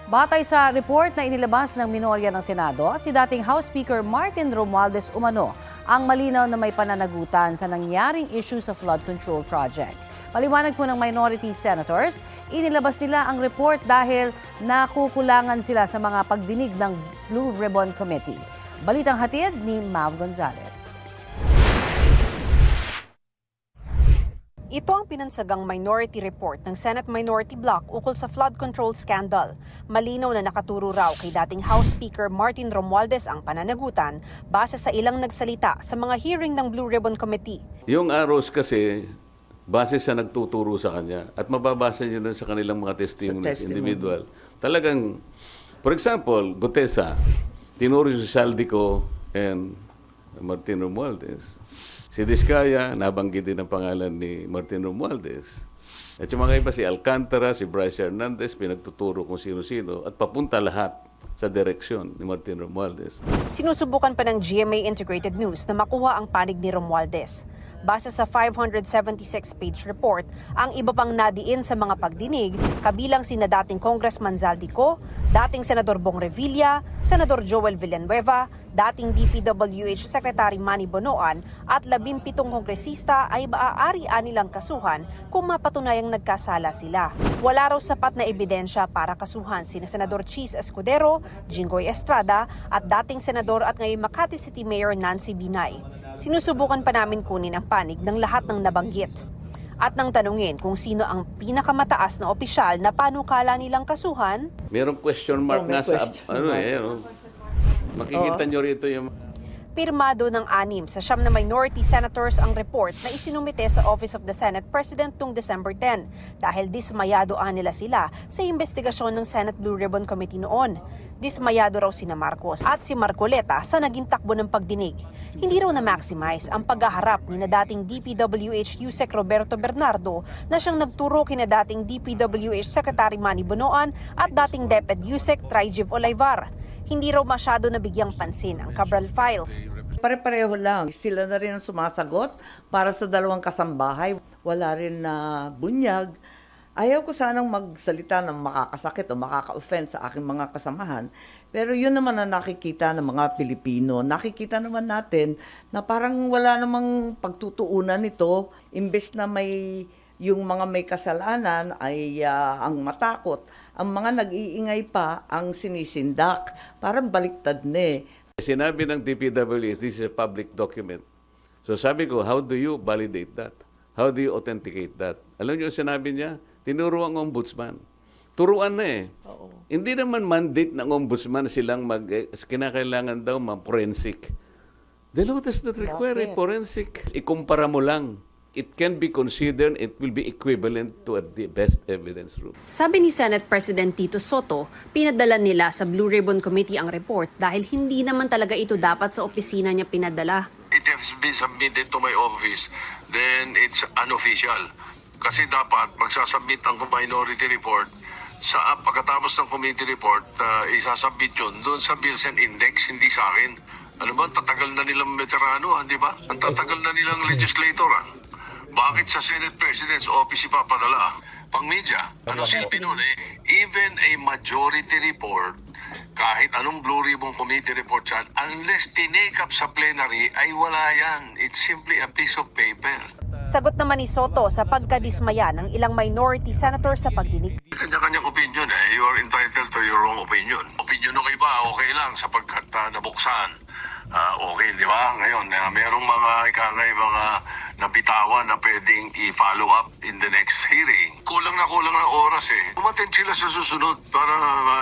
Batay sa report na inilabas ng minorya ng Senado, si dating House Speaker Martin Romualdez umano ang malinaw na may pananagutan sa nangyaring issue sa flood control project. Paliwanag po ng minority senators, inilabas nila ang report dahil nakukulangan sila sa mga pagdinig ng Blue Ribbon Committee. Balitang hatid ni Mav Gonzalez. Ito ang pinansagang minority report ng Senate Minority Bloc ukol sa flood control scandal. Malinaw na nakaturo raw kay dating House Speaker Martin Romualdez ang pananagutan base sa ilang nagsalita sa mga hearing ng Blue Ribbon Committee. Yung arrows kasi, base sa nagtuturo sa kanya at mababasa niyo nun sa kanilang mga testimonies, individual. Talagang, for example, Gutesa, tinuro si Saldico and Martin Romualdez. Si Diskaya, nabanggit din ang pangalan ni Martin Romualdez. At yung mga iba, si Alcantara, si Bryce Hernandez, pinagtuturo kung sino-sino at papunta lahat sa direksyon ni Martin Romualdez. Sinusubukan pa ng GMA Integrated News na makuha ang panig ni Romualdez. Base sa 576-page report, ang iba pang nadiin sa mga pagdinig, kabilang sina dating Congressman Zaldico, dating Senador Bong Revilla, Senador Joel Villanueva, dating DPWH Secretary Manny Bonoan at 17 kongresista ay maaari nilang kasuhan kung mapatunayang nagkasala sila. Wala raw sapat na ebidensya para kasuhan sina Senador Chis Escudero, Jinggoy Estrada at dating Senador at ngayon Makati City Mayor Nancy Binay. Sinusubukan pa namin kunin ang panig ng lahat ng nabanggit. At nang tanungin kung sino ang pinakamataas na opisyal na panukala nilang kasuhan, Merong question mark nga sa, makikita nyo rito yung... pirmado ng 6 sa 9 na minority senators ang report na isinumite sa Office of the Senate President noong December 10 dahil dismayado nila sila sa investigasyon ng Senate Blue Ribbon Committee noon. Dismayado raw sina Marcos at si Marcoleta sa naging takbo ng pagdinig. Hindi raw na-maximize ang paghaharap ni na dating DPWH Yusek Roberto Bernardo na siyang nagturo kina dating DPWH Secretary Manny Bonoan at dating DepEd Yusek Trijiv Olaivar. Hindi raw masyado nabigyang pansin ang Cabral Files. Pare-pareho lang. Sila na rin ang sumasagot para sa dalawang kasambahay. Wala rin na bunyag. Ayaw ko sanang magsalita ng makakasakit o makaka-offend sa aking mga kasamahan. Pero yun naman ang nakikita ng mga Pilipino. Nakikita naman natin na parang wala namang pagtutuunan nito. Imbes na yung mga may kasalanan ay ang matakot. Ang mga nag-iingay pa ang sinisindak. Parang baliktad na eh. Sinabi ng DPWH, this is a public document. So sabi ko, how do you validate that? How do you authenticate that? Alam niyo sinabi niya? Tinuro ang ombudsman. Turuan na eh. Oo. Hindi naman mandate ng ombudsman silang kinakailangan daw ma-forensic. The law does not require a forensic. Ikumpara mo lang. It can be considered, it will be equivalent to the best evidence room. Sabi ni Senate President Tito Soto, pinadala nila sa Blue Ribbon Committee ang report dahil hindi naman talaga ito dapat sa opisina niya pinadala. It has been submitted to my office, then it's unofficial. Kasi dapat magsasubmit ang minority report sa pagkatapos ng committee report, isasubmit yun doon sa Bills and Index, hindi sa akin. Ano ba, tatagal na nilang veterano, di ba? Ang tatagal na nilang legislator, Bakit sa Senate President's Office ipapadala? Pang-media. Ano silbi nun even a majority report, kahit anong Blue Ribbon Committee report yan, unless tinake up sa plenary, ay wala yan. It's simply a piece of paper. Sagot naman ni Soto sa pagkadismaya ng ilang minority senators sa pagdinig. Kanya-kanyang opinion You are entitled to your own opinion. Opinion ng iba, okay lang sapagkat nabuksan. Okay, di ba? Ngayon, merong mga mga nabitawan na pwedeng i-follow up in the next hearing. Kulang na oras Umattend sila sa susunod para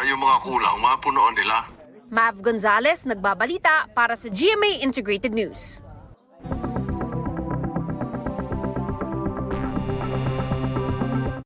yung mga kulang, mapunoon nila. Mav Gonzalez, nagbabalita para sa GMA Integrated News.